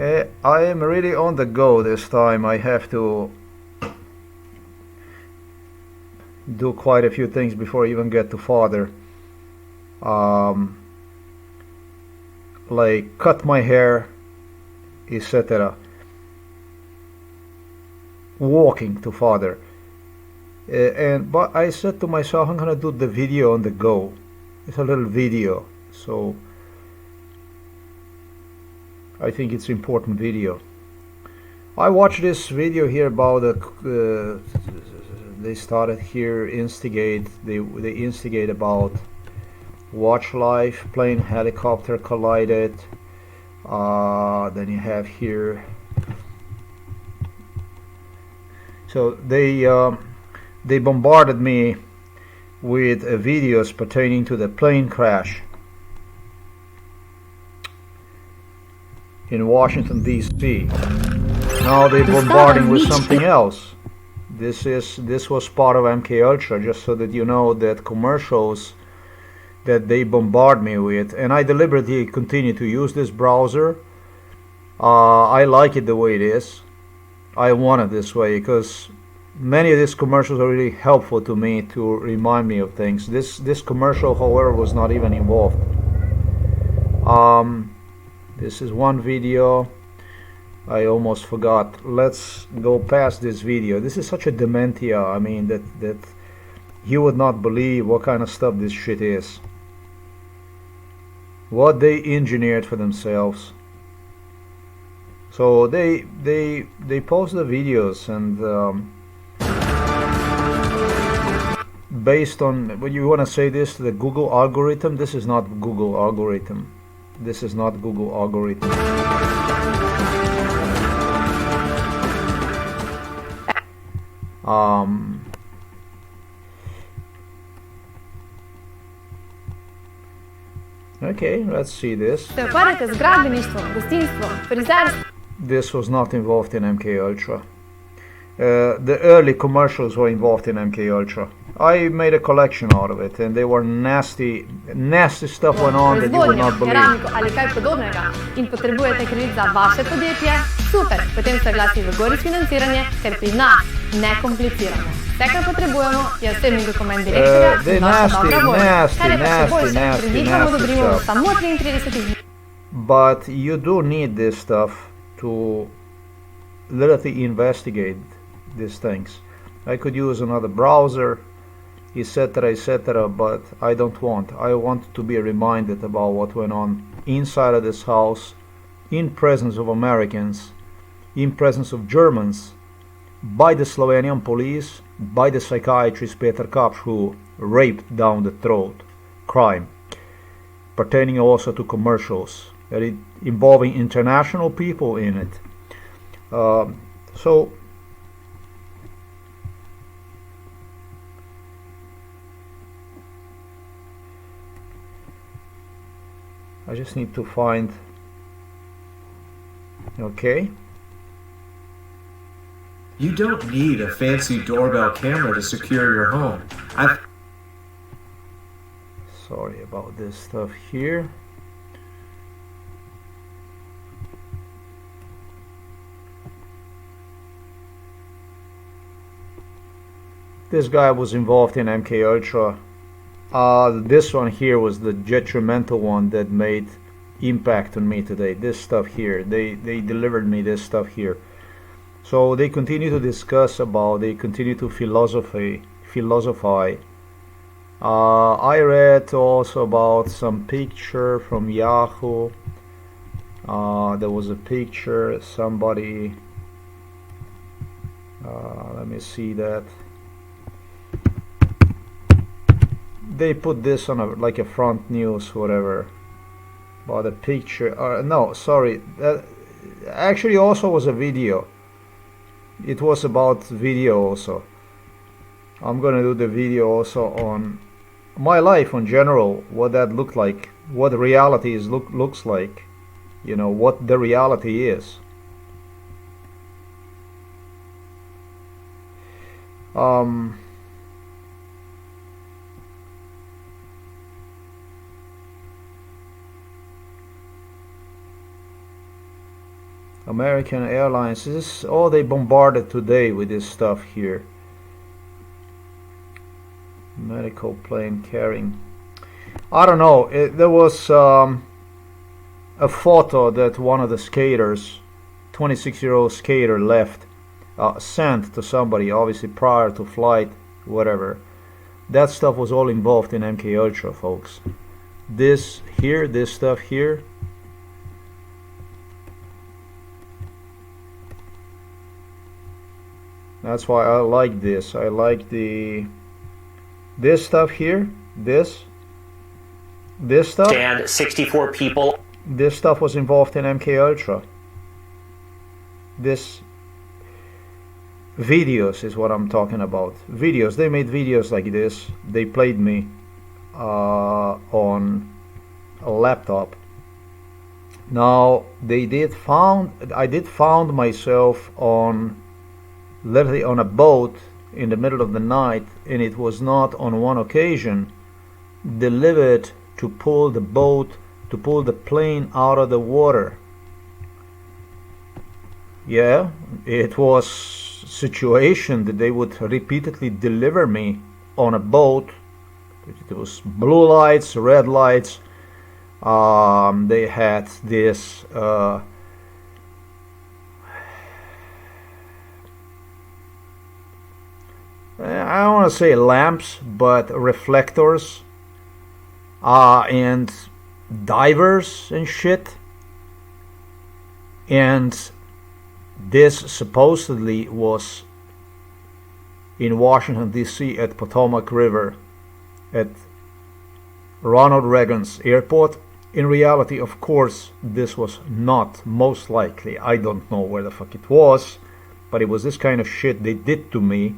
I am really on the go this time. I have to do quite a few things before I even get to father. Um, like cut my hair, etc. Walking to father. But I said to myself, I'm gonna do the video on the go. It's a little video, so I think it's important video. I watched this video here about they started here instigate. They instigate about watch life, plane helicopter collided. Then you have here. So they bombarded me with videos pertaining to the plane crash in Washington D.C. Now they're bombarding with something else. This was part of MK Ultra, just so that you know that commercials that they bombard me with, and I deliberately continue to use this browser. I like it the way it is. I want it this way because many of these commercials are really helpful to me to remind me of things. This commercial, however, was not even involved. This is one video. I almost forgot. Let's go past this video. This is such a dementia. I mean that you would not believe what kind of stuff this shit is. What they engineered for themselves. So they post the videos and based on what you want to say this to the Google algorithm. This is not Google algorithm. This is not Google algorithm. Okay, let's see this. This was not involved in MK Ultra. The early commercials were involved in MK Ultra. I made a collection out of it, and they were nasty stuff went on that you would not believe. Ali kaj podobnega in potrebujete kredit za vaše podjetje? Super, potem se glasi v Goris financiranje, ker pri nas ne kompliciramo. Vse, kar potrebujemo, je osebni dokument direktorja in naša dobra volja. Kar je pa še boljše, kredit vam odobrimo v samo 33 dni. But you do need this stuff to literally investigate these things. I could use another browser, etc., but I don't want. I want to be reminded about what went on inside of this house, in presence of Americans, in presence of Germans, by the Slovenian police, by the psychiatrist Peter Kapsch, who raped down the throat, crime, pertaining also to commercials, involving international people in it. So I just need to find. Okay. You don't need a fancy doorbell camera to secure your home. Sorry about this stuff here. This guy was involved in MK Ultra. This one here was the detrimental one that made impact on me today. This stuff here, they delivered me this stuff here. So they continue to discuss about, they continue to philosophize. I read also about some picture from Yahoo. There was a picture, somebody, let me see that. They put this on like a front news, whatever, about a picture. No, sorry, that actually also was a video. It was about video also. I'm gonna do the video also on my life in general, what that looked like, what reality looks like, you know, what the reality is. American Airlines. This is all they bombarded today with this stuff here. Medical plane carrying. I don't know. There was a photo that one of the skaters, 26-year-old skater, left, sent to somebody, obviously prior to flight, whatever. That stuff was all involved in MK Ultra, folks. This here, this stuff here. That's why I like this. I like this stuff here. This stuff. And 64 people. This stuff was involved in MK Ultra. This videos is what I'm talking about. Videos. They made videos like this. They played me on a laptop. Now I did found myself literally on a boat in the middle of the night, and it was not on one occasion delivered to pull the plane out of the water. Yeah, it was situation that they would repeatedly deliver me on a boat. It was blue lights, red lights. They had this I don't want to say lamps, but reflectors and divers and shit. And this supposedly was in Washington, D.C. at Potomac River at Ronald Reagan's airport. In reality, of course, this was not, most likely. I don't know where the fuck it was, but it was this kind of shit they did to me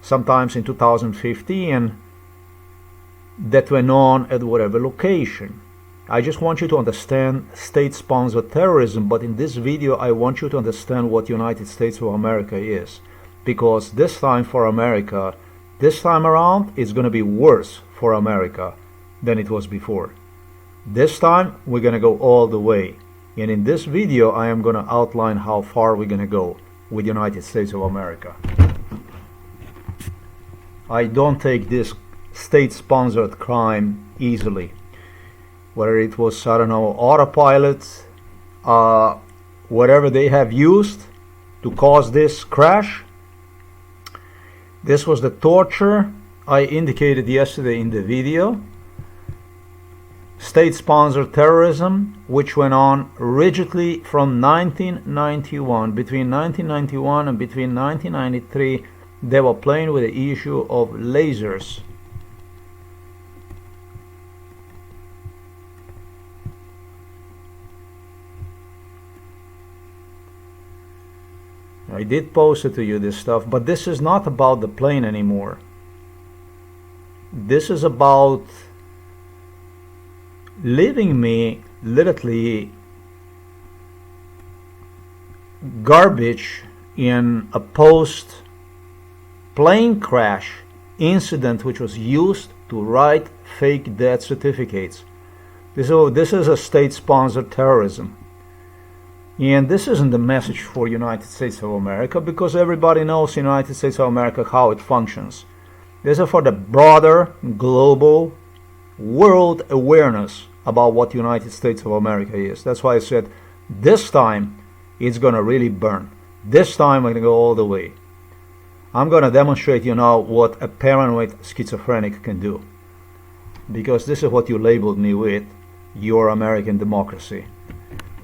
sometimes in 2015 that went on at whatever location. I just want you to understand state-sponsored terrorism, but in this video I want you to understand what United States of America is. Because this time for America, this time around, it's going to be worse for America than it was before. This time we're going to go all the way. And in this video I am going to outline how far we're going to go with United States of America. I don't take this state-sponsored crime easily. Whether it was, I don't know, autopilot, whatever they have used to cause this crash. This was the torture I indicated yesterday in the video. State-sponsored terrorism, which went on rigidly from 1991. Between 1991 and between 1993, they were playing with the issue of lasers. I did post it to you, this stuff, but this is not about the plane anymore. This is about leaving me literally garbage in a post-plane crash incident which was used to write fake death certificates. This is a state-sponsored terrorism. And this isn't the message for United States of America, because everybody knows United States of America how it functions. This is for the broader global world awareness about what United States of America is. That's why I said this time it's gonna really burn. This time I'm gonna go all the way. I'm gonna demonstrate you now what a paranoid schizophrenic can do, because this is what you labeled me with, your American democracy.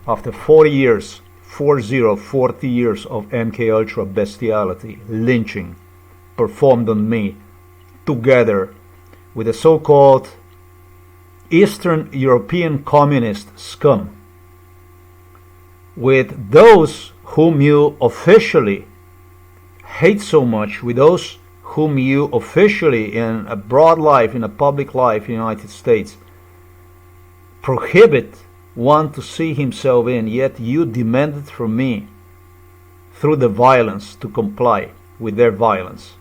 After 40 years of MK Ultra bestiality, lynching, performed on me, together with the so-called Eastern European communist scum, with those whom you officially hate so much, with those whom you officially in a broad life, in a public life in the United States, prohibit one to see himself in, yet you demanded from me through the violence to comply with their violence.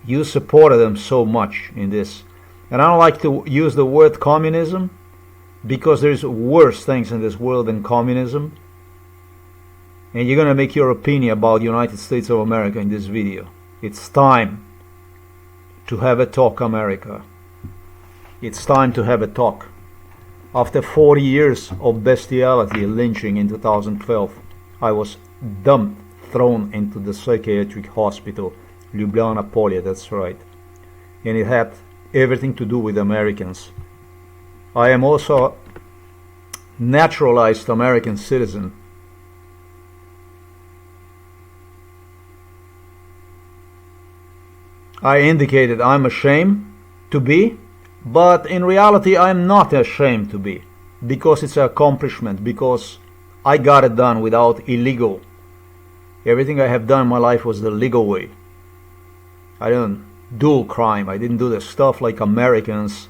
You supported them so much in this. And I don't like to use the word communism, because there's worse things in this world than communism. and you're gonna make your opinion about United States of America in this video. It's time to have a talk, America. It's time to have a talk. After 40 years of bestiality and lynching in 2012, I was dumped, thrown into the psychiatric hospital, Ljubljana Polje, that's right. And it had everything to do with Americans. I am also naturalized American citizen. I indicated I'm ashamed to be, but in reality I'm not ashamed to be, because it's an accomplishment, because I got it done without illegal. Everything I have done in my life was the legal way. I didn't do crime. I didn't do the stuff like Americans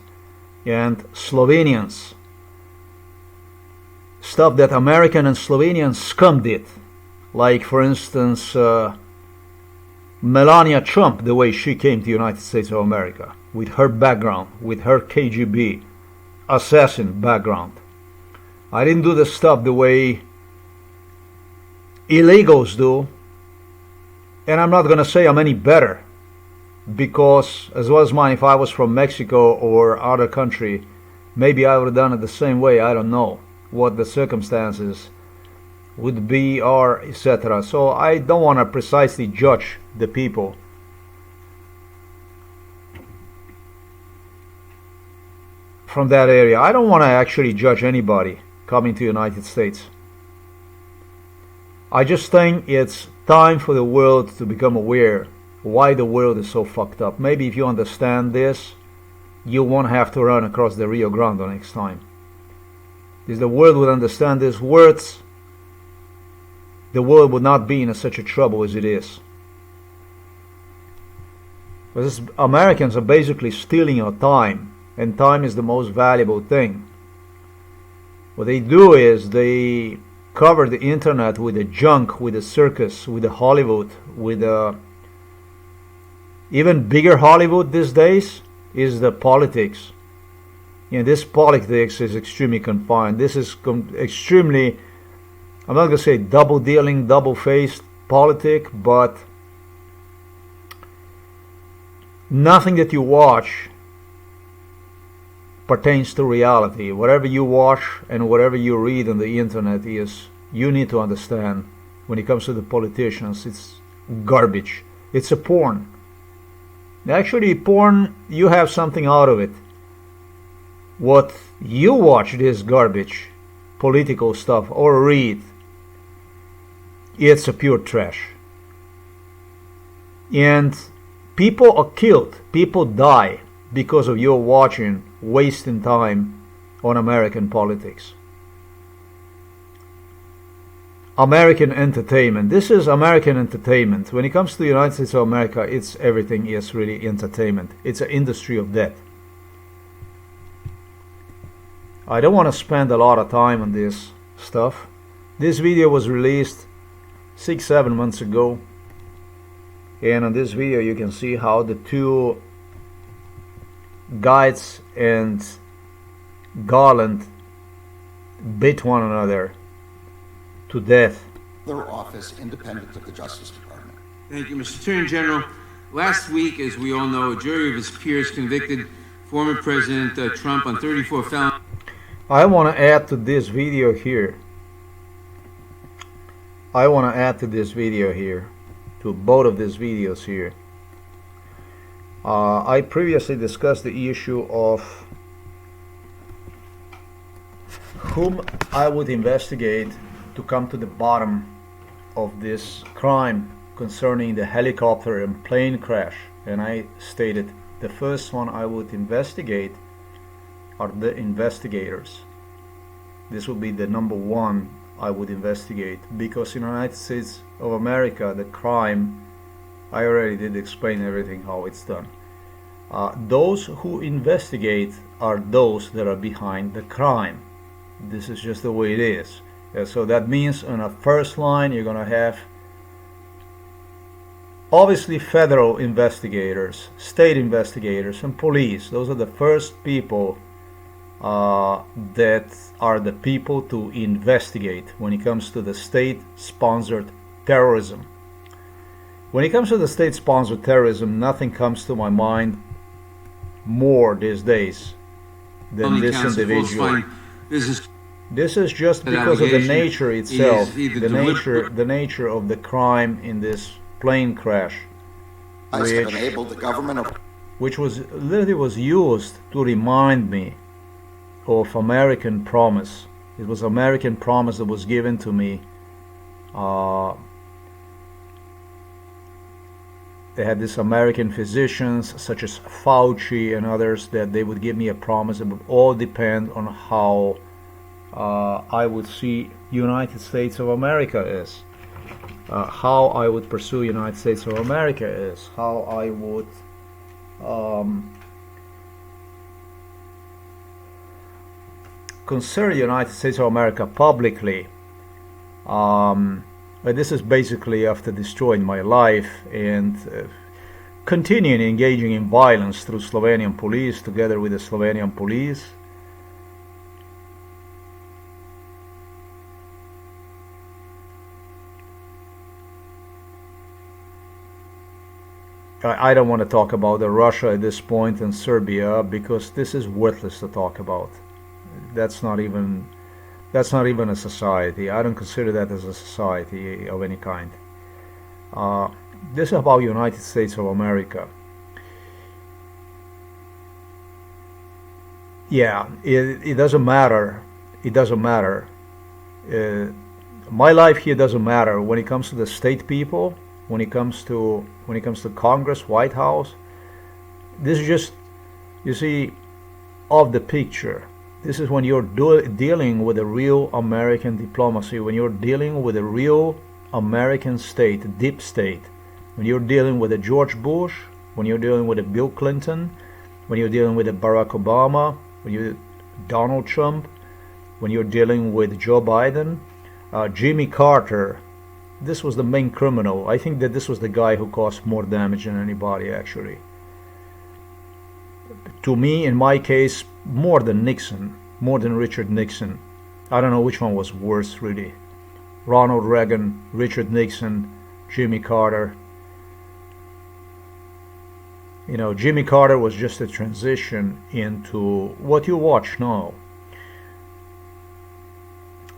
and Slovenians. Stuff that American and Slovenian scum did. Like, for instance, Melania Trump, the way she came to the United States of America, with her background, with her KGB assassin background. I didn't do the stuff the way illegals do, and I'm not going to say I'm any better, because as well as mine, if I was from Mexico or other country, maybe I would have done it the same way. I don't know what the circumstances would be, or etc. So I don't want to precisely judge the people. From that area, I don't want to actually judge anybody coming to the United States. I just think it's time for the world to become aware why the world is so fucked up. Maybe if you understand this, you won't have to run across the Rio Grande next time. If the world would understand these words, the world would not be in such a trouble as it is. Because Americans are basically stealing your time, and time is the most valuable thing. What they do is they cover the internet with the junk, with the circus, with the Hollywood, with the even bigger Hollywood these days is the politics. And this politics is extremely confined. This is extremely, I'm not going to say double-dealing, double-faced politic, but nothing that you watch pertains to reality. Whatever you watch and whatever you read on the internet is, you need to understand, when it comes to the politicians, it's garbage. It's a porn. Actually, porn, you have something out of it. What you watch, this garbage, political stuff, or read, it's a pure trash. And people are killed, people die because of your watching, wasting time on American politics. American entertainment. This is American entertainment. When it comes to the United States of America, it's everything is really entertainment. It's an industry of death. I don't want to spend a lot of time on this stuff. This video was released 6-7 months ago, and on this video you can see how the two Geitz and Garland bit one another to death. Their office independent of the Justice Department. Thank you, Mr. Attorney General. Last week, as we all know, a jury of his peers convicted former President Trump on 34 felonies. I want to add to this video here. To both of these videos here. I previously discussed the issue of whom I would investigate to come to the bottom of this crime concerning the helicopter and plane crash. And I stated the first one I would investigate are the investigators. This would be the number one I would investigate, because in the United States of America, the crime, I already did explain everything how it's done. Those who investigate are those that are behind the crime. This is just the way it is. So that means on a first line you're going to have obviously federal investigators, state investigators, and police. Those are the first people that are the people to investigate when it comes to the state-sponsored terrorism. When it comes to the state-sponsored terrorism, nothing comes to my mind more these days than Only this counsel individual. falsifying business This is just That because of the allegation nature itself, is either the nature of the crime in this plane crash, Has enabled the government of which was literally was used to remind me of American promise. It was American promise that was given to me. They had these American physicians such as Fauci and others that they would give me a promise. It would all depend on how I would see United States of America is, how I would pursue United States of America is, how I would consider United States of America publicly. But this is basically after destroying my life and continuing engaging in violence through Slovenian police, together with the Slovenian police. I don't want to talk about Russia at this point and Serbia because this is worthless to talk about. That's not even a society. I don't consider that as a society of any kind. This is about United States of America. Yeah, it doesn't matter. It doesn't matter. My life here doesn't matter when it comes to the state people. When it comes to Congress, White House, this is just, you see, of the picture. This is when you're dealing with a real American diplomacy, when you're dealing with a real American state, deep state, when you're dealing with a George Bush, when you're dealing with a Bill Clinton, when you're dealing with a Barack Obama, when you're Donald Trump, when you're dealing with Joe Biden, Jimmy Carter. This was the main criminal. I think that this was the guy who caused more damage than anybody, actually. To me, in my case, more than Nixon, more than Richard Nixon. I don't know which one was worse, really. Ronald Reagan, Richard Nixon, Jimmy Carter. You know, Jimmy Carter was just a transition into what you watch now.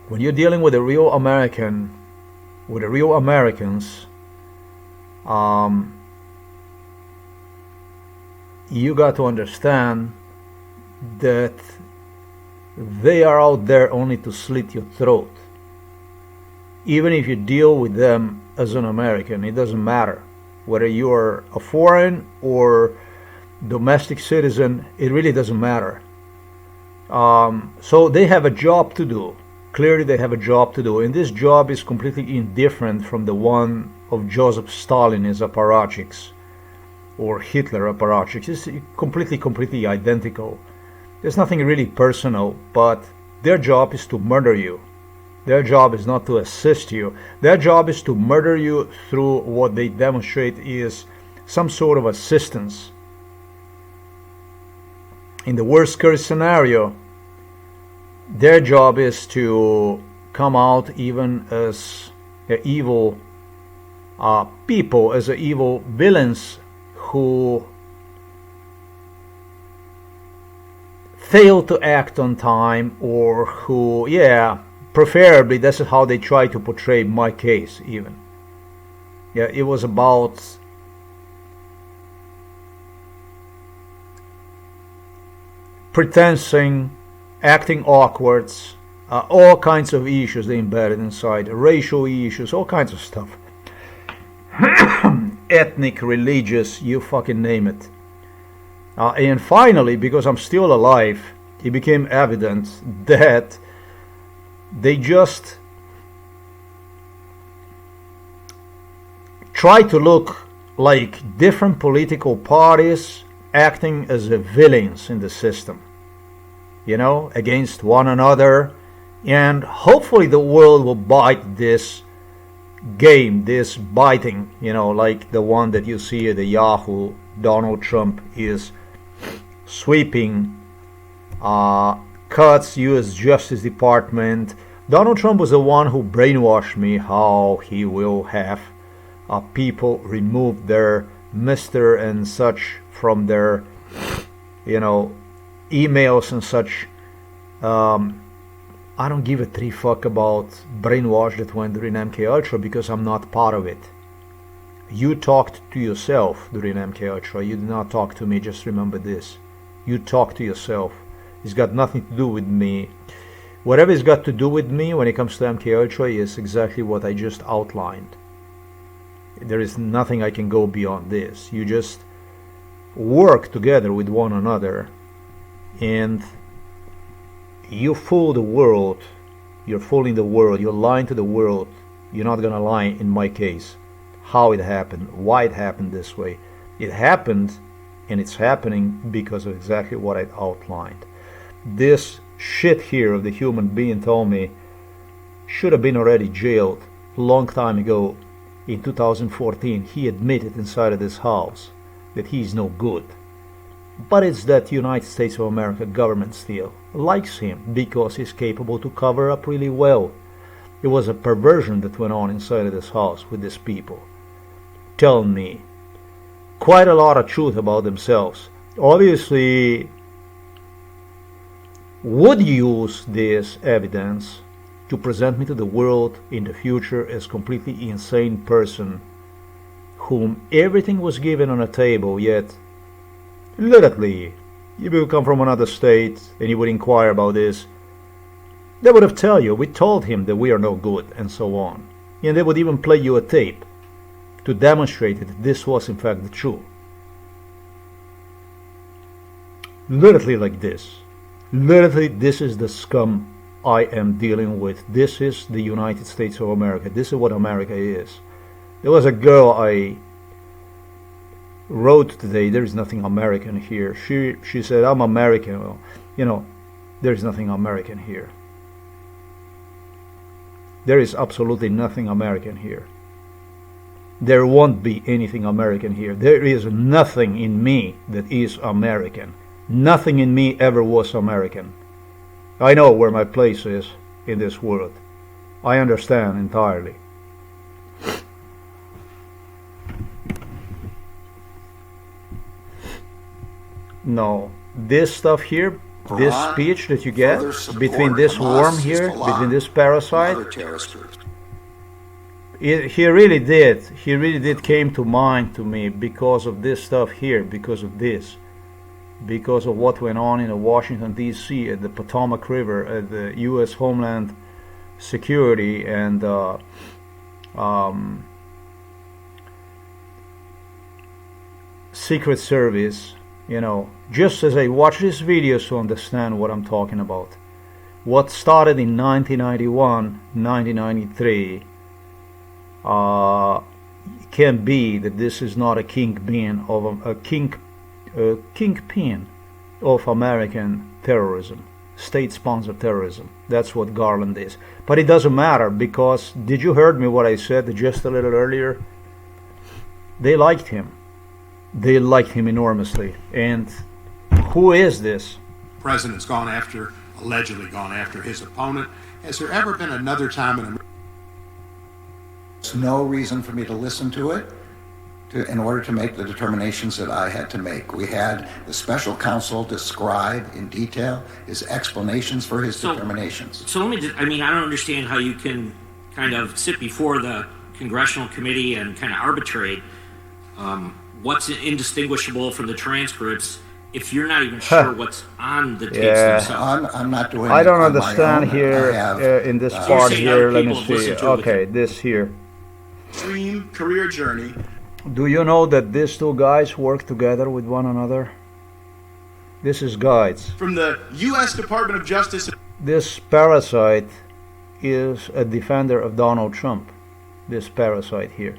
When you're dealing with a real American, with the real Americans, you got to understand that they are out there only to slit your throat. Even if you deal with them as an American, it doesn't matter. Whether you are a foreign or domestic citizen, it really doesn't matter. So they have a job to do. Clearly they have a job to do, and this job is completely indifferent from the one of Joseph Stalin's apparatchiks or Hitler apparatchiks. It's completely identical. There's nothing really personal, but their job is to murder you. Their job is not to assist you. Their job is to murder you through what they demonstrate is some sort of assistance. In the worst case scenario, their job is to come out even as evil people, as evil villains who fail to act on time, or who, preferably this is how they try to portray my case even. Yeah, it was about pretending, acting awkward, all kinds of issues they embedded inside, racial issues, all kinds of stuff. Ethnic, religious, you fucking name it. And finally, because I'm still alive, it became evident that they just try to look like different political parties acting as the villains in the system, you know, against one another. And hopefully the world will bite this game, this biting, you know, like the one that you see at the Yahoo. Donald Trump is sweeping cuts U.S. Justice Department. Donald Trump was the one who brainwashed me how he will have people remove their Mr. and such from their, emails and such. I don't give a three fuck about brainwash that went during MK Ultra because I'm not part of it. You talked to yourself during MK Ultra. You did not talk to me. Just remember this. You talked to yourself. It's got nothing to do with me. Whatever it's got to do with me when it comes to MK Ultra is exactly what I just outlined. There is nothing I can go beyond this. You just work together with one another and you fool the world. You're fooling the world. You're lying to the world. You're not gonna lie in my case. How it happened, why it happened this way. It happened, and it's happening because of exactly what I outlined. This shit here of the human being told me should have been already jailed a long time ago. In 2014, he admitted inside of this house that he's no good. But it's that United States of America government still likes him because he's capable to cover up really well. It was a perversion that went on inside of this house with these people, telling me quite a lot of truth about themselves. Obviously, would use this evidence to present me to the world in the future as completely insane person whom everything was given on a table, yet literally, you will come from another state and you would inquire about this. They would have tell you, we told him that we are no good, and so on. And they would even play you a tape to demonstrate that this was in fact the truth. Literally like this. Literally, this is the scum I am dealing with. This is the United States of America. This is what America is. There was a girl I wrote today, there is nothing American here. She said, I'm American. Well, there is nothing American here. There is absolutely nothing American here. There won't be anything American here. There is nothing in me that is American. Nothing in me ever was American. I know where my place is in this world. I understand entirely. No, this stuff here, this speech that you get between this worm here, between this parasite, he really did came to mind to me because of this stuff here, because of this, because of what went on in Washington D.C. at the Potomac River, at the U.S. Homeland Security and Secret Service. Just as I watch this video to understand what I'm talking about. What started in 1991, 1993, can be that this is not a kingpin of American terrorism, state-sponsored terrorism. That's what Garland is. But it doesn't matter because, did you heard me what I said just a little earlier? They liked him. They liked him enormously. And who is this? The president's allegedly gone after his opponent. Has there ever been another time in There's no reason for me to listen to it in order to make the determinations that I had to make. We had the special counsel describe in detail his explanations for his determinations. So I don't understand how you can kind of sit before the congressional committee and kind of arbitrate what's indistinguishable from the transcripts if you're not even sure what's on the tapes themselves. I'm not doing I don't it on understand my own. here in this part here. Let me see. Okay, this here. extreme career journey. Do you know that these two guys work together with one another? This is guides. From the U.S. Department of Justice. This parasite is a defender of Donald Trump. This parasite here.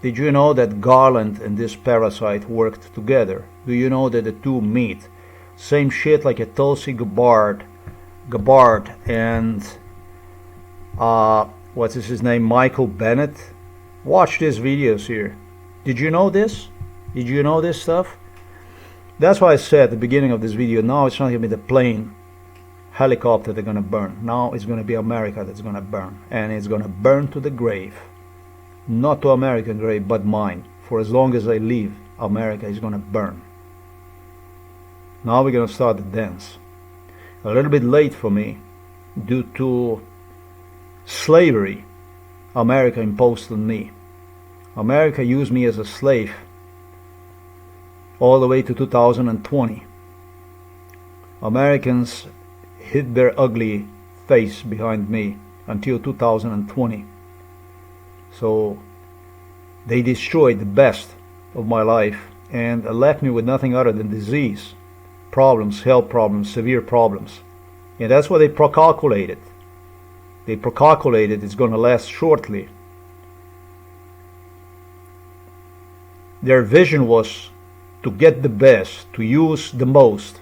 Did you know that Garland and this parasite worked together? Do you know that the two meet? Same shit like a Tulsi Gabbard and what's his name, Michael Bennett. Watch these videos here. Did you know this? Did you know this stuff? That's why I said at the beginning of this video, now it's not going to be the plain helicopter that's going to burn. Now it's going to be America that's going to burn. And it's going to burn to the grave. Not to American grave, but mine. For as long as I live, America is going to burn. Now we're going to start the dance. A little bit late for me, due to slavery America imposed on me. America used me as a slave all the way to 2020. Americans hid their ugly face behind me until 2020. So they destroyed the best of my life and left me with nothing other than disease, problems, health problems, severe problems. And that's what they procalculated. They procalculated it's going to last shortly. Their vision was to get the best, to use the most.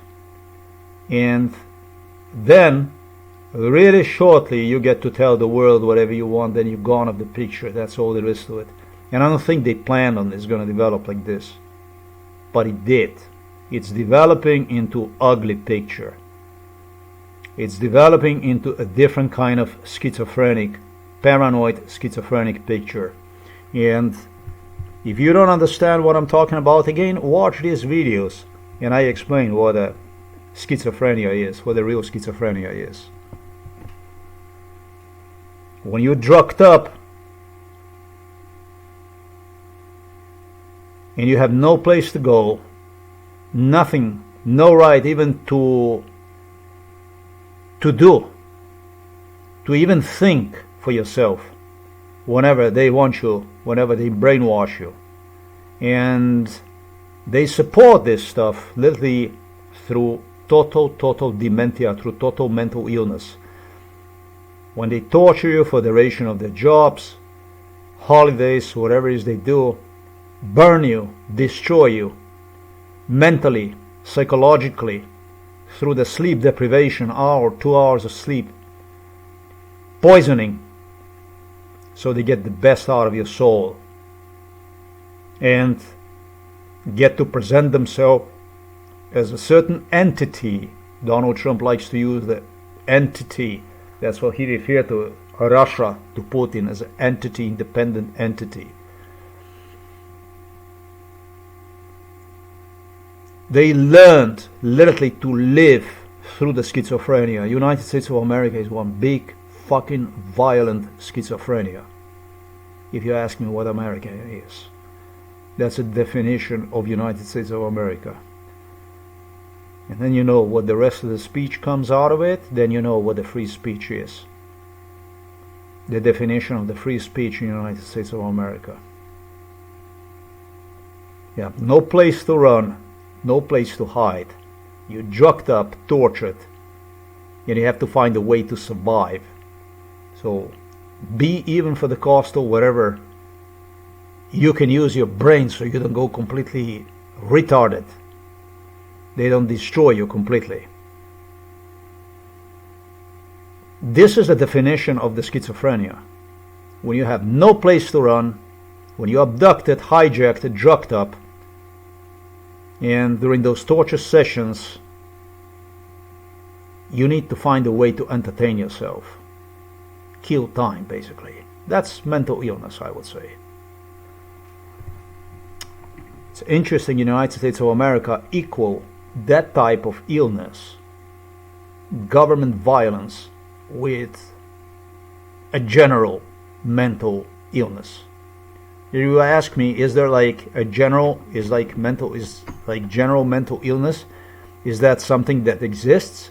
And then, really shortly, you get to tell the world whatever you want, then you're gone off the picture. That's all there is to it. And I don't think they planned on it's going to develop like this. But it did. It's developing into ugly picture. It's developing into a different kind of schizophrenic, paranoid schizophrenic picture. And if you don't understand what I'm talking about, again, watch these videos and I explain what a schizophrenia is, what the real schizophrenia is. When you're drugged up and you have no place to go, nothing, no right even to do, to even think for yourself whenever they want you, whenever they brainwash you. And they support this stuff literally through total dementia, through total mental illness. When they torture you for the duration of their jobs, holidays, whatever it is they do, burn you, destroy you, mentally, psychologically, through the sleep deprivation, hour, 2 hours of sleep, poisoning, so they get the best out of your soul and get to present themselves as a certain entity. Donald Trump likes to use the entity. That's what he referred to Russia, to Putin, as an entity, independent entity. They learned literally to live through the schizophrenia. United States of America is one big fucking violent schizophrenia. If you ask me what America is, that's a definition of United States of America. And then you know what the rest of the speech comes out of it, then you know what the free speech is. The definition of the free speech in the United States of America. Yeah, no place to run, no place to hide. You're drugged up, tortured, and you have to find a way to survive. So be, even for the cost of whatever, you can use your brain so you don't go completely retarded. They don't destroy you completely. This is the definition of the schizophrenia. When you have no place to run, when you're abducted, hijacked, drugged up, and during those torture sessions, you need to find a way to entertain yourself. Kill time, basically. That's mental illness, I would say. It's interesting, in the United States of America equal that type of illness, government violence, with a general mental illness. If you ask me, is there like a general, is like general mental illness? Is that something that exists?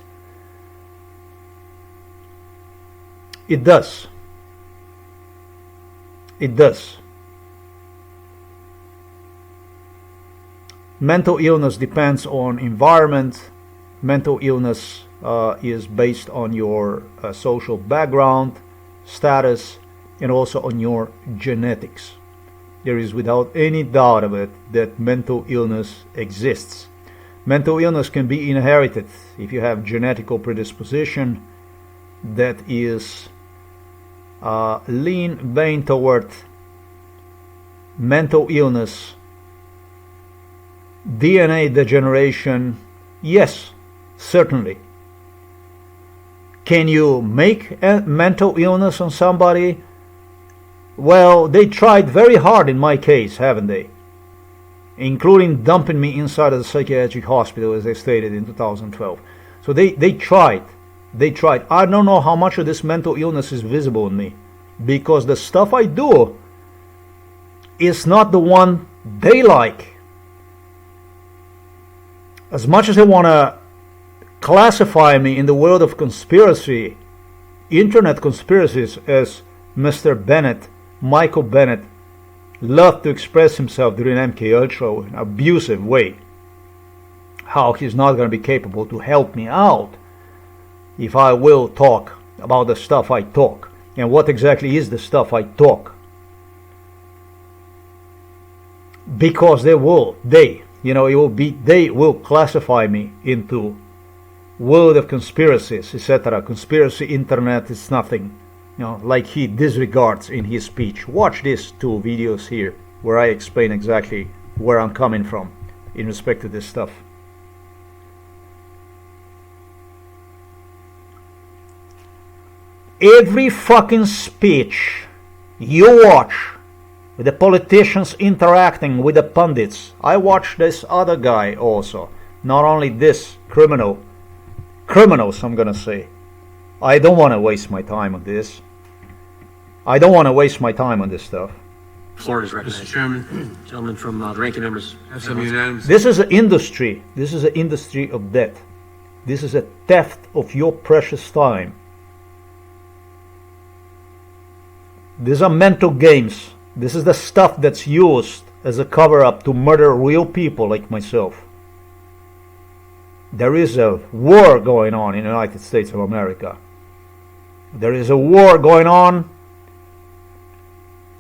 It does. It does. Mental illness depends on environment. Mental illness is based on your social background, status, and also on your genetics. There is without any doubt of it that mental illness exists. Mental illness can be inherited if you have genetical predisposition that is lean vein toward mental illness. DNA degeneration, yes, certainly. Can you make a mental illness on somebody? Well, they tried very hard in my case, haven't they? Including dumping me inside of the psychiatric hospital, as I stated in 2012. So they tried. They tried. I don't know how much of this mental illness is visible in me, because the stuff I do is not the one they like. As much as they want to classify me in the world of conspiracy, internet conspiracies, as Mr. Bennett, Michael Bennett, loved to express himself during MK Ultra in an abusive way, how he's not going to be capable to help me out if I will talk about the stuff I talk. And what exactly is the stuff I talk? Because they will classify me into world of conspiracies, etc. Conspiracy internet is nothing, like he disregards in his speech. Watch these two videos here where I explain exactly where I'm coming from in respect to this stuff. Every fucking speech you watch with the politicians interacting with the pundits. I watch this other guy also, not only this criminals I'm gonna say. I don't want to waste my time on this. I don't want to waste my time on this stuff. Floor is Mr. recognized. Chairman, Gentleman from the ranking members. have some unanimous. This is an industry. This is an industry of debt. This is a theft of your precious time. These are mental games. This is the stuff that's used as a cover-up to murder real people like myself. There is a war going on in the United States of America. There is a war going on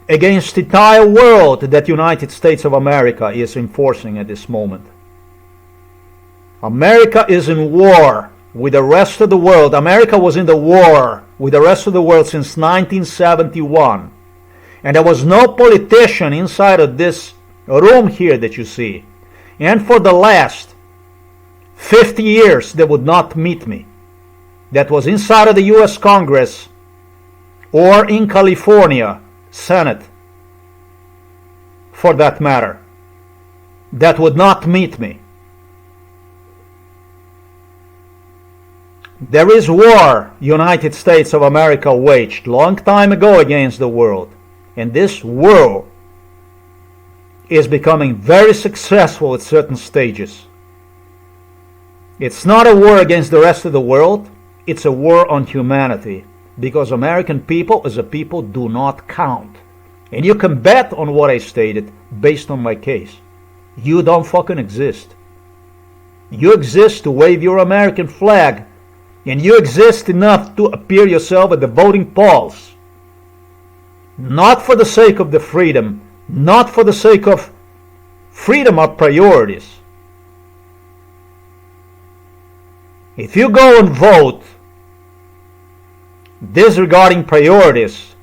against the entire world that United States of America is enforcing at this moment. America is in war with the rest of the world. America was in the war with the rest of the world since 1971. And there was no politician inside of this room here that you see. And for the last 50 years, they would not meet me. That was inside of the US Congress or in California Senate, for that matter, that would not meet me. There is war United States of America waged long time ago against the world. And this world is becoming very successful at certain stages. It's not a war against the rest of the world. It's a war on humanity. Because American people as a people do not count. And you can bet on what I stated based on my case. You don't fucking exist. You exist to wave your American flag. And you exist enough to appear yourself at the voting polls. Not for the sake of the freedom. Not for the sake of freedom of priorities. If you go and vote disregarding priorities,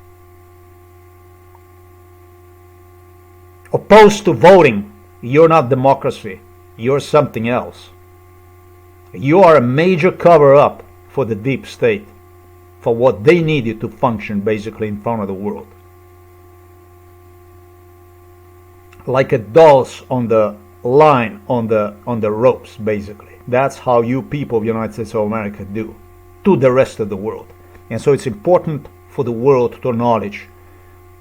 opposed to voting, you're not democracy. You're something else. You are a major cover-up for the deep state, for what they needed to function basically in front of the world. Like a dolls on the line, on the ropes, basically. That's how you people of the United States of America do to the rest of the world. And so it's important for the world to acknowledge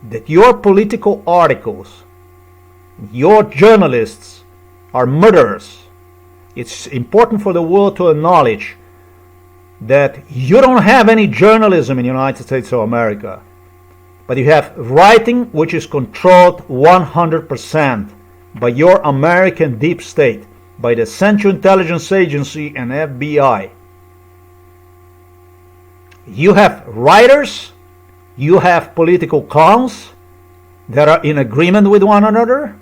that your political articles, your journalists are murderers. It's important for the world to acknowledge that you don't have any journalism in the United States of America, but you have writing which is controlled 100% by your American deep state, by the Central Intelligence Agency and FBI. You have writers, you have political clowns that are in agreement with one another,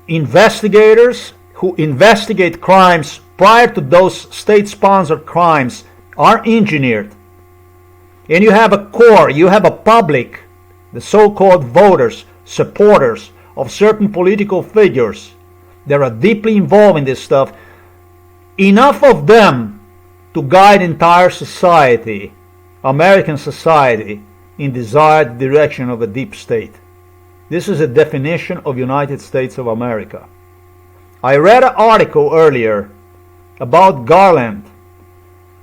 investigators who investigate crimes prior to those state-sponsored crimes are engineered. And you have a core, you have a public, the so-called voters, supporters of certain political figures that are deeply involved in this stuff. Enough of them to guide entire society, American society, in desired direction of a deep state. This is a definition of United States of America. I read an article earlier about Garland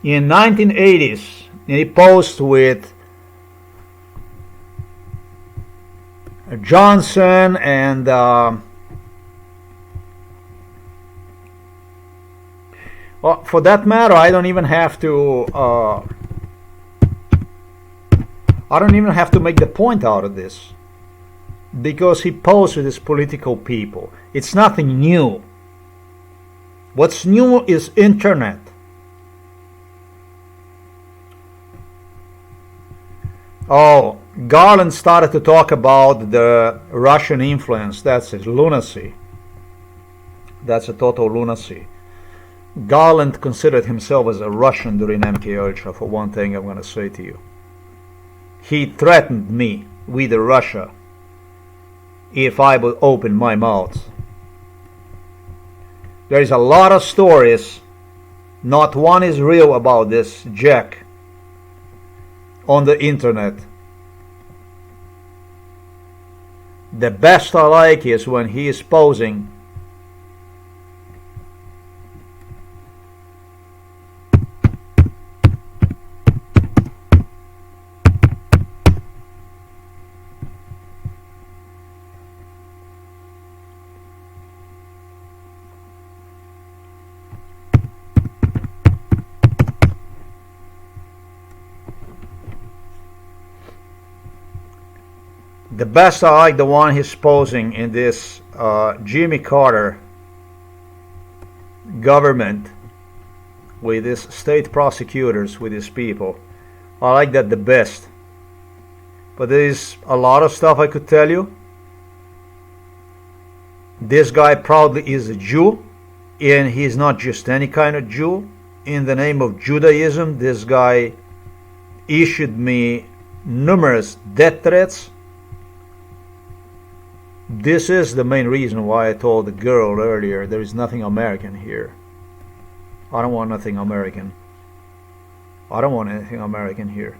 in 1980s, and he posed with Johnson and well, for that matter, I don't even have to make the point out of this, because he posed with his political people. It's nothing new. What's new is internet. Oh, Garland started to talk about the Russian influence. That's lunacy. That's a total lunacy. Garland considered himself as a Russian during MK Ultra, for one thing I'm going to say to you. He threatened me with Russia if I would open my mouth. There is a lot of stories, not one is real about this Jack on the internet. The best I like is when he is posing the best I like the one he's posing in this Jimmy Carter government with his state prosecutors, with his people. I like that the best. But there is a lot of stuff I could tell you. This guy proudly is a Jew, and he's not just any kind of Jew. In the name of Judaism, this guy issued me numerous death threats. This is the main reason why I told the girl earlier there is nothing American here. I don't want nothing American. I don't want anything American here.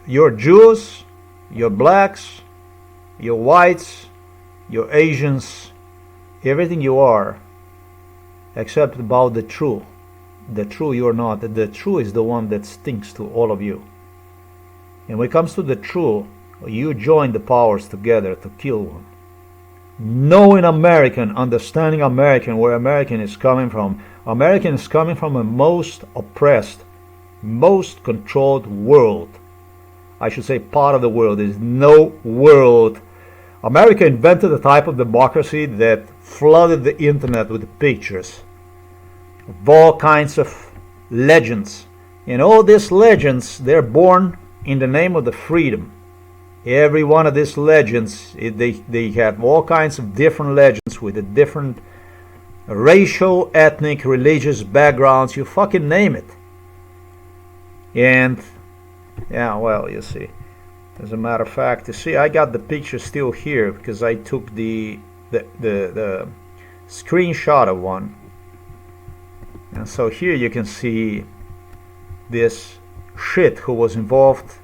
You're Jews, you're blacks, you're whites, you're Asians, everything you are, except about the true. The true you're not. The true is the one that stinks to all of you. And when it comes to the true, you join the powers together to kill one. Knowing American, understanding American, where American is coming from. American is coming from a most oppressed, most controlled world. I should say part of the world. There is no world. America invented a type of democracy that flooded the internet with pictures of all kinds of legends. And all these legends, they're born in the name of the freedom. Every one of these legends, they have all kinds of different legends with a different racial, ethnic, religious backgrounds, you fucking name it. And yeah, well, you see, as a matter of fact, you see, I got the picture still here because I took the screenshot of one. And so here you can see this shit who was involved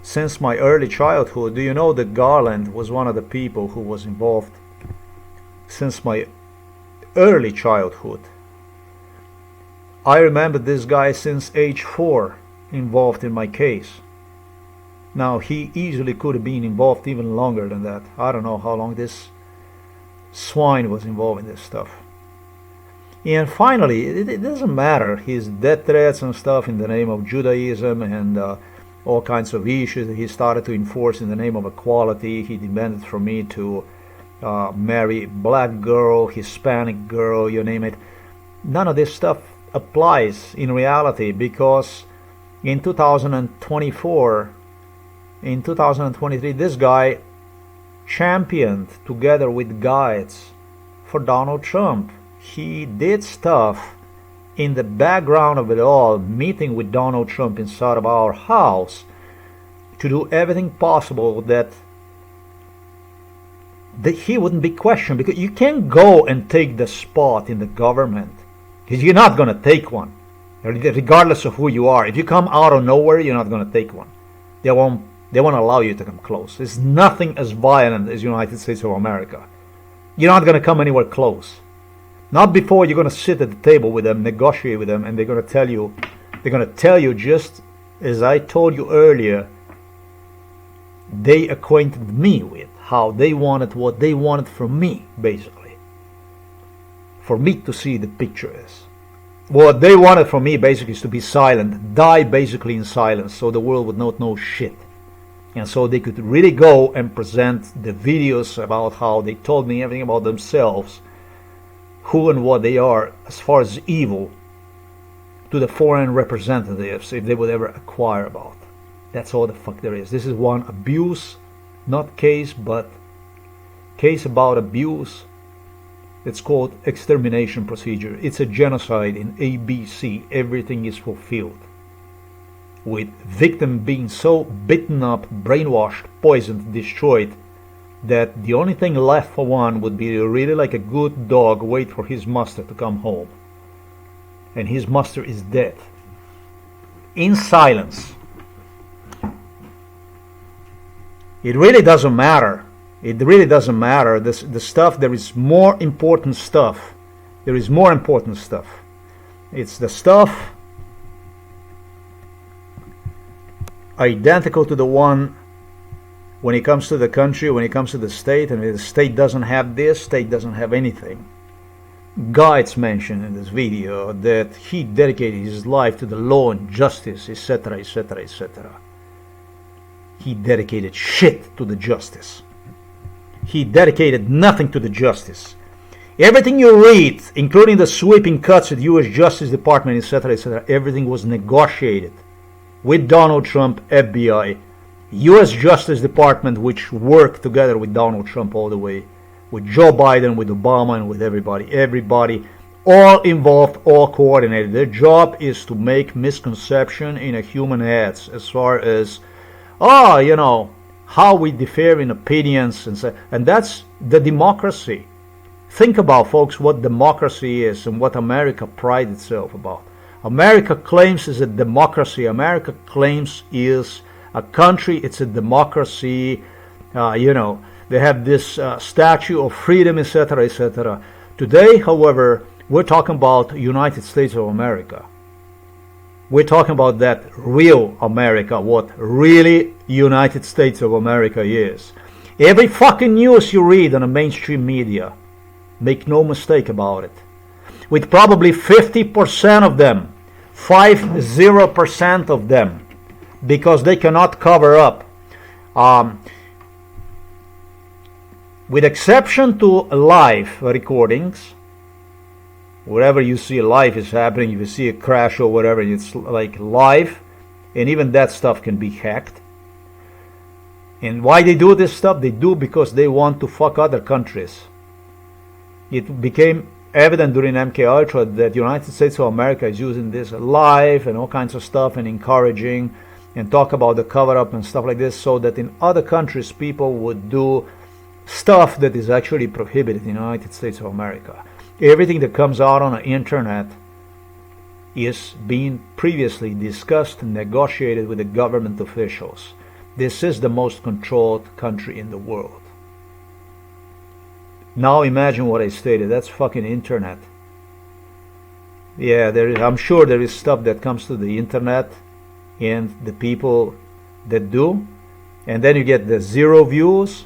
since my early childhood. Do you know that Garland was one of the people who was involved since my early childhood? I remember this guy since age 4 involved in my case. Now he easily could have been involved even longer than that. I don't know how long this swine was involved in this stuff. And finally, it doesn't matter his death threats and stuff in the name of Judaism and all kinds of issues that he started to enforce in the name of equality. He demanded from me to marry black girl, Hispanic girl, you name it. None of this stuff applies in reality, because in 2024, in 2023, this guy championed together with guides for Donald Trump. He did stuff in the background of it all, meeting with Donald Trump inside of our house to do everything possible that he wouldn't be questioned, because you can't go and take the spot in the government, because you're not going to take one, regardless of who you are. If you come out of nowhere, you're not going to take one. They won't allow you to come close. There's nothing as violent as United States of America. You're not going to come anywhere close. Not before you're going to sit at the table with them, negotiate with them, and they're going to tell you just as I told you earlier, they acquainted me with how they wanted what they wanted from me, basically. For me to see the picture is. What they wanted from me basically is to be silent, die basically in silence, so the world would not know shit. And so they could really go and present the videos about how they told me everything about themselves, who and what they are as far as evil, to the foreign representatives, if they would ever acquire about. That's all the fuck there is. This is one abuse, not case, but case about abuse. It's called extermination procedure. It's a genocide in ABC. Everything is fulfilled. With victim being so bitten up, brainwashed, poisoned, destroyed, that the only thing left for one would be really like a good dog wait for his master to come home. And his master is dead. In silence. It really doesn't matter. It really doesn't matter. The stuff, there is more important stuff. There is more important stuff. It's the stuff identical to the one when it comes to the country, when it comes to the state, and if the state doesn't have this, state doesn't have anything. Guides mentioned in this video that he dedicated his life to the law and justice, etc., etc., etc. He dedicated shit to the justice. He dedicated nothing to the justice. Everything you read, including the sweeping cuts at the U.S. Justice Department, etc., etc., everything was negotiated with Donald Trump, FBI, U.S. Justice Department, which worked together with Donald Trump all the way, with Joe Biden, with Obama, and with everybody, all involved, all coordinated. Their job is to make misconception in a human heads as far as, how we differ in opinions, and that's the democracy. Think about, folks, what democracy is and what America prides itself about. America claims is a democracy. America claims is a country. It's a democracy. They have this statue of freedom, etc., etc. Today, however, we're talking about United States of America. We're talking about that real America, what really United States of America is. Every fucking news you read on the mainstream media, make no mistake about it, with probably 50% of them, 50% of them, because they cannot cover up. With exception to live recordings, wherever you see life is happening, if you see a crash or whatever, it's like live, and even that stuff can be hacked. And why they do this stuff? They do because they want to fuck other countries. It became evident during MKUltra that the United States of America is using this live and all kinds of stuff and encouraging and talk about the cover-up and stuff like this, so that in other countries people would do stuff that is actually prohibited in the United States of America. Everything that comes out on the internet is being previously discussed and negotiated with the government officials. This is the most controlled country in the world. Now imagine what I stated. That's fucking internet. Yeah, I'm sure there is stuff that comes to the internet and the people that do, and then you get the zero views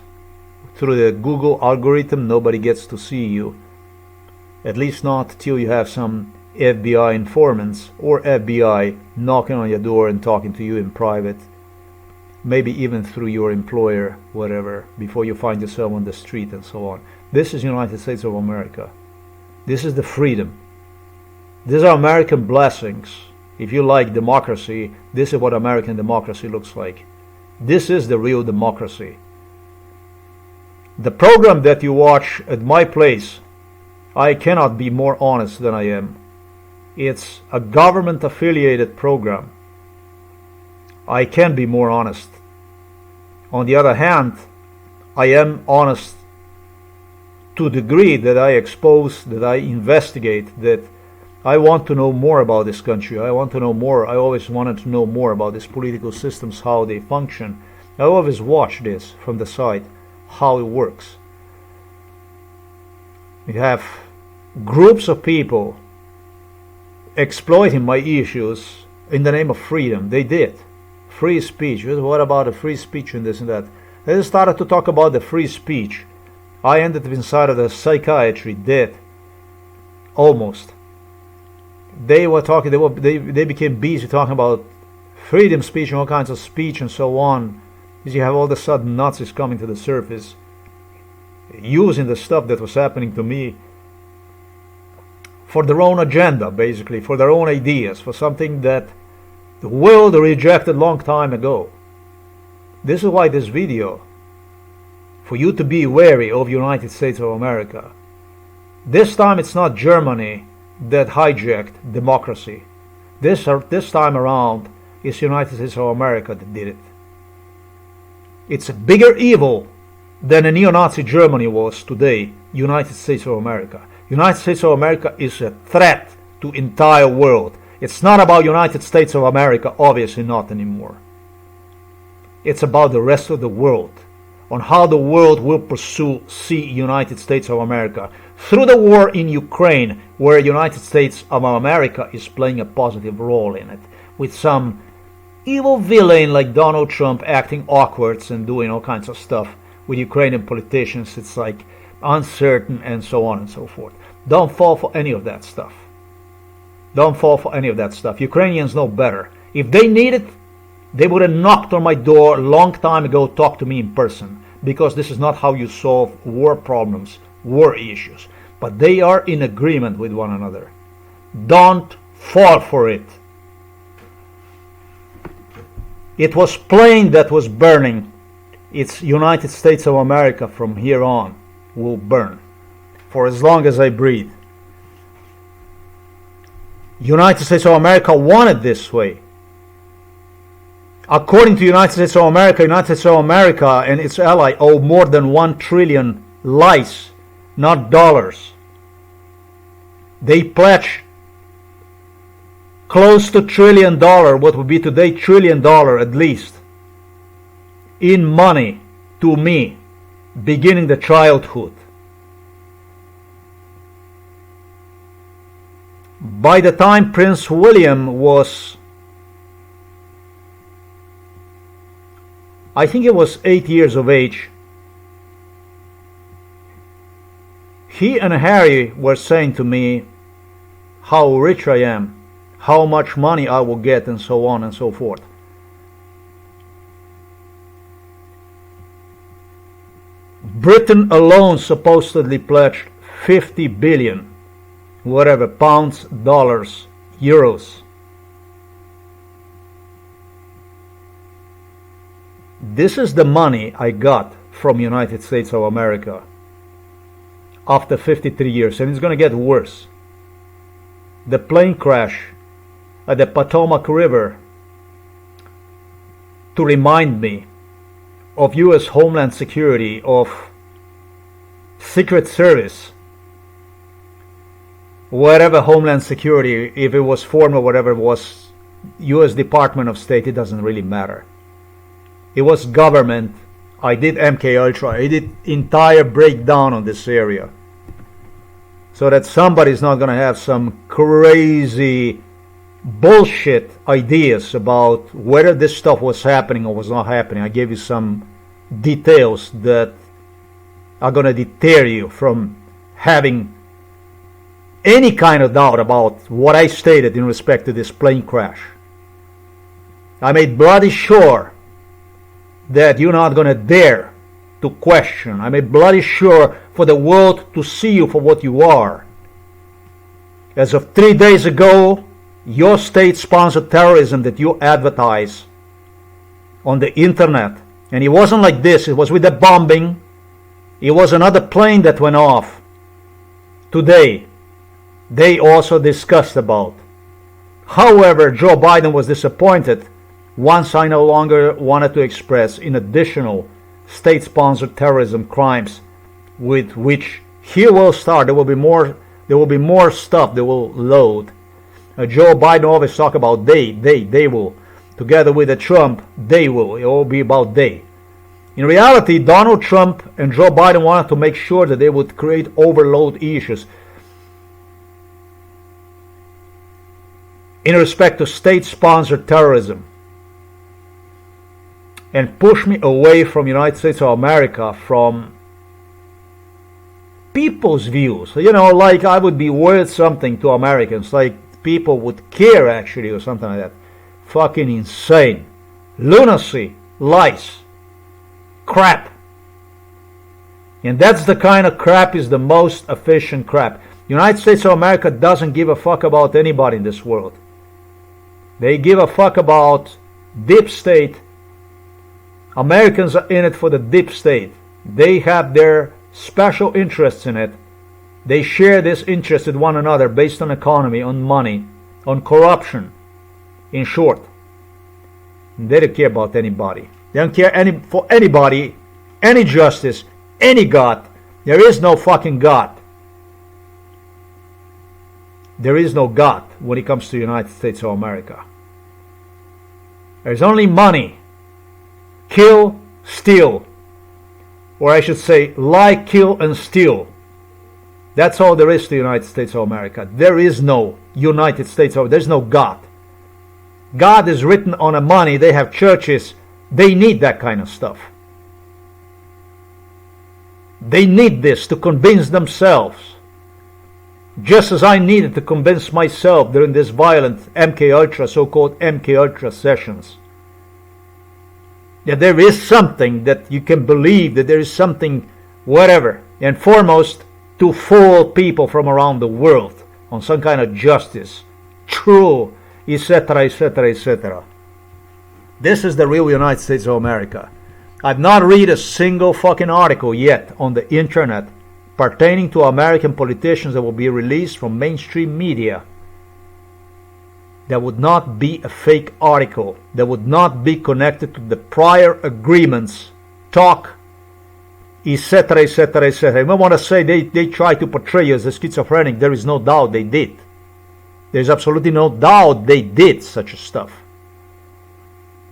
through the Google algorithm. Nobody gets to see you, at least not till you have some FBI informants or FBI knocking on your door and talking to you in private, maybe even through your employer, whatever, before you find yourself on the street and so on. This is United States of America. This is the freedom. These are American blessings. If you like democracy, this is what American democracy looks like. This is the real democracy. The program that you watch at my place, I cannot be more honest than I am. It's a government-affiliated program. I can be more honest. On the other hand, I am honest to the degree that I expose, that I investigate, that I want to know more about this country. I want to know more. I always wanted to know more about these political systems, how they function. I always watch this from the side, how it works. You have groups of people exploiting my issues in the name of freedom. They did. Free speech. What about the free speech and this and that? They started to talk about the free speech. I ended up inside of the psychiatry, dead. Almost. They were talking, they became busy talking about freedom speech and all kinds of speech and so on. Because you have all of a sudden Nazis coming to the surface, using the stuff that was happening to me for their own agenda, basically, for their own ideas, for something that the world rejected long time ago. This is why this video, for you to be wary of United States of America. This time it's not Germany that hijacked democracy. This time around, it's United States of America that did it. It's a bigger evil than a neo-Nazi Germany was today, United States of America. United States of America is a threat to entire world. It's not about United States of America, obviously not anymore. It's about the rest of the world, on how the world will see United States of America through the war in Ukraine, where United States of America is playing a positive role in it, with some evil villain like Donald Trump acting awkward and doing all kinds of stuff with Ukrainian politicians. It's like uncertain and so on and so forth. Don't fall for any of that stuff. Don't fall for any of that stuff. Ukrainians know better. If they need it, they would have knocked on my door a long time ago, talked to me in person, because this is not how you solve war problems, war issues. But they are in agreement with one another. Don't fall for it. It was plane that was burning. It's United States of America from here on will burn for as long as I breathe. United States of America wanted this way. According to United States of America and its ally owe more than 1 trillion lies, not dollars. They pledge close to $1 trillion, what would be today $1 trillion at least, in money to me, beginning the childhood. By the time Prince William was, I think it was 8 years of age, he and Harry were saying to me how rich I am, how much money I will get, and so on and so forth. Britain alone supposedly pledged 50 billion, whatever, pounds, dollars, euros. This is the money I got from United States of America after 53 years, and it's going to get worse. The plane crash at the Potomac River to remind me of U.S. Homeland Security, of Secret Service, whatever Homeland Security, if it was formed or whatever it was, U.S. Department of State, it doesn't really matter. It was government. I did MK Ultra. I did entire breakdown on this area, so that somebody's not going to have some crazy bullshit ideas about whether this stuff was happening or was not happening. I gave you some details that are going to deter you from having any kind of doubt about what I stated in respect to this plane crash. I made bloody sure that you're not going to dare to question. I made bloody sure for the world to see you for what you are. As of 3 days ago, your state-sponsored terrorism that you advertise on the internet, and it wasn't like this, it was with the bombing, it was another plane that went off today, they also discussed about. However, Joe Biden was disappointed once I no longer wanted to express in additional state-sponsored terrorism crimes with which He will start. There will be more. There will be more stuff that will load. Joe Biden always talk about they will. Together with the Trump, they will. It will be about they. In reality, Donald Trump and Joe Biden wanted to make sure that they would create overload issues in respect to state-sponsored terrorism and push me away from United States of America, from people's views. You know, like I would be worth something to Americans, like people would care actually, or something like that. Fucking insane. Lunacy. Lies. Crap. And that's the kind of crap is the most efficient crap. United States of America doesn't give a fuck about anybody in this world. They give a fuck about deep state. Americans are in it for the deep state. They have their special interests in it. They share this interest with one another based on economy, on money, on corruption. In short, they don't care about anybody. They don't care for anybody, any justice, any God. There is no fucking God. There is no God when it comes to the United States of America. There's only money. Kill, steal. Or I should say, lie, kill, and steal. That's all there is to the United States of America. There is no United States of... There's no God. God is written on a money. They have churches. They need that kind of stuff. They need this to convince themselves. Just as I needed to convince myself during this violent MKUltra, so-called MKUltra sessions. That there is something that you can believe, that there is something, whatever. And foremost, to fool people from around the world on some kind of justice. True. Etc., etc., etc. This is the real United States of America. I've not read a single fucking article yet on the internet pertaining to American politicians that will be released from mainstream media that would not be a fake article, that would not be connected to the prior agreements, talk, etc., etc., etc. I don't want to say they try to portray you as a schizophrenic. There is no doubt they did. There's absolutely no doubt they did such stuff.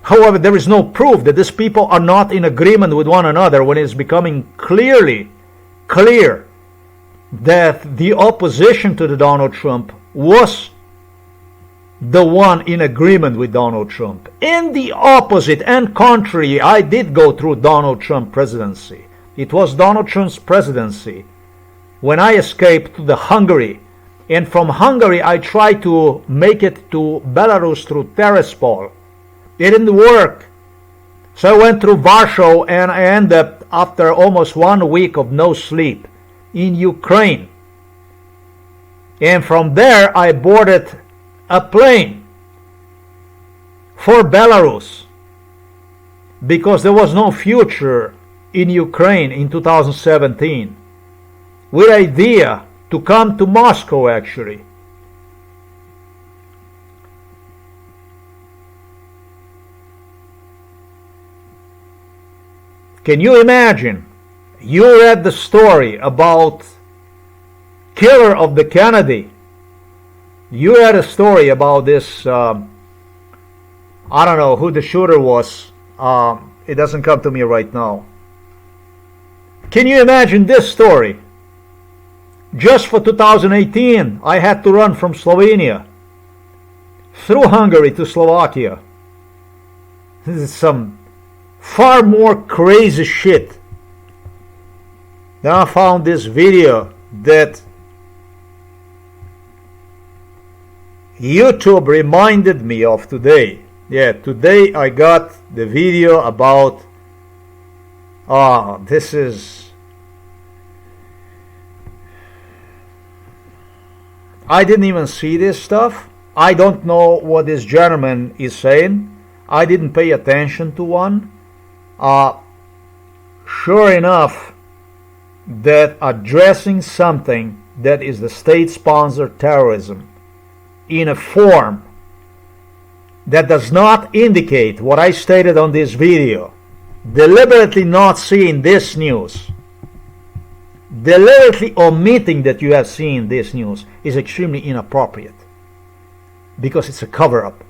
However, there is no proof that these people are not in agreement with one another when it's becoming clearly clear that the opposition to the Donald Trump was the one in agreement with Donald Trump. In the opposite and contrary, I did go through Donald Trump presidency. It was Donald Trump's presidency when I escaped to the Hungary. And from Hungary, I tried to make it to Belarus through Tiraspol. It didn't work. So I went through Warsaw and I ended up, after almost 1 week of no sleep, in Ukraine. And from there, I boarded a plane for Belarus because there was no future in Ukraine in 2017. With idea to come to Moscow, actually. Can you imagine? You read the story about killer of the Kennedy. You read a story about this, I don't know who the shooter was. It doesn't come to me right now. Can you imagine this story? Just for 2018, I had to run from Slovenia through Hungary to Slovakia. This is some far more crazy shit. Then I found this video that YouTube reminded me of today. Yeah, today I got the video about this is... I didn't even see this stuff. I don't know what this gentleman is saying. I didn't pay attention to one. Sure enough, that addressing something that is the state-sponsored terrorism in a form that does not indicate what I stated on this video, deliberately not seeing this news, deliberately omitting that you have seen this news is extremely inappropriate because it's a cover-up.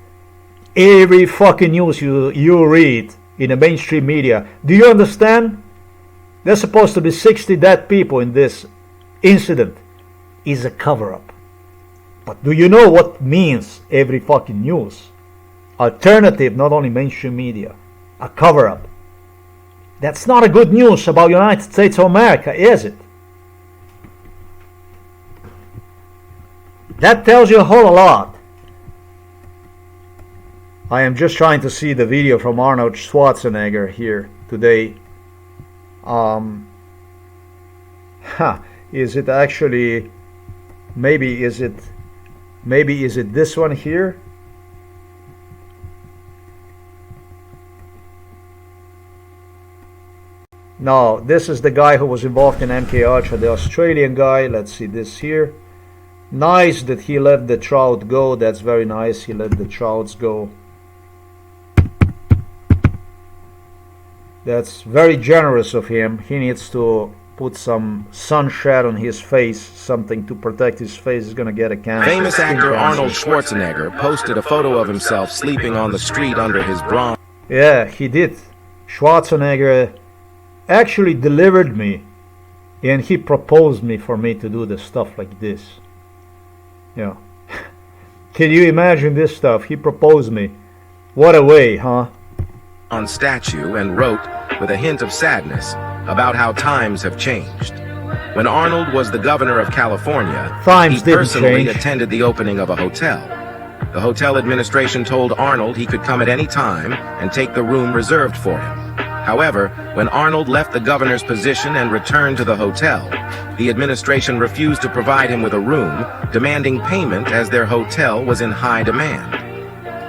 Every fucking news you read in the mainstream media, do you understand? There's supposed to be 60 dead people in this incident. Is a cover-up. But do you know what means every fucking news? Alternative, not only mainstream media. A cover-up. That's not a good news about United States of America, is it? That tells you a whole lot. I am just trying to see the video from Arnold Schwarzenegger here today. Is it actually, maybe is it this one here? No, this is the guy who was involved in MK Ultra, the Australian guy. Let's see this here. Nice that he let the trout go. That's very nice. He let the trouts go. That's very generous of him. He needs to put some sunshade on his face, something to protect his face. He's gonna get a cancer. Famous actor Arnold Schwarzenegger posted a photo of himself sleeping on the street under his bronze. Yeah, he did. Schwarzenegger actually delivered me, and he proposed me for me to do the stuff like this. Yeah. Can you imagine this stuff? He proposed me. What a way, huh? On statue and wrote, with a hint of sadness, about how times have changed. When Arnold was the governor of California, Times he didn't personally change. attended the opening of a hotel. The hotel administration told Arnold he could come at any time and take the room reserved for him. However, when Arnold left the governor's position and returned to the hotel, the administration refused to provide him with a room, demanding payment as their hotel was in high demand.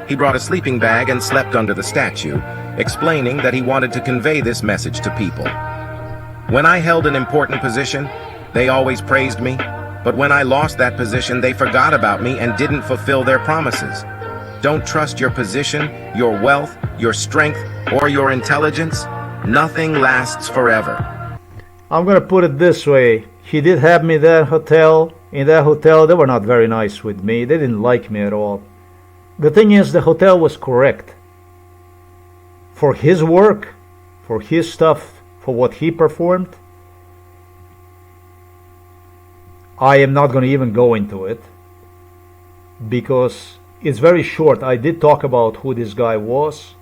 He brought a sleeping bag and slept under the statue, explaining that he wanted to convey this message to people. When I held an important position, they always praised me, but when I lost that position, they forgot about me and didn't fulfill their promises. Don't trust your position, your wealth, your strength, or your intelligence. Nothing lasts forever. I'm gonna put it this way. He did have me in that hotel. In that hotel, they were not very nice with me. They didn't like me at all. The thing is, the hotel was correct. For his work, for his stuff, for what he performed, I am not going to even go into it because it's very short. I did talk about who this guy was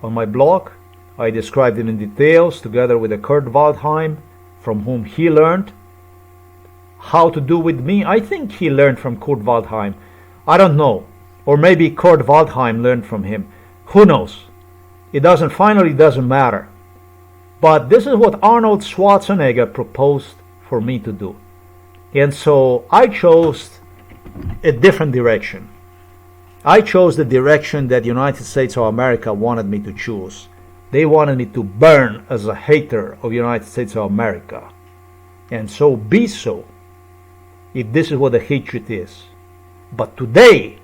on my blog. I described him in details together with Kurt Waldheim, from whom he learned how to do with me. I think he learned from Kurt Waldheim. I don't know. Or maybe Kurt Waldheim learned from him. Who knows? It doesn't matter. But this is what Arnold Schwarzenegger proposed for me to do. And so I chose a different direction. I chose the direction that the United States of America wanted me to choose. They wanted me to burn as a hater of the United States of America. And so be so, if this is what the hatred is. But today,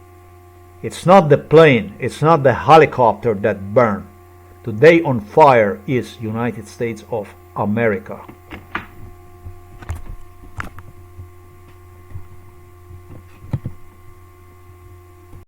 it's not the plane, it's not the helicopter that burned. Today on fire is United States of America.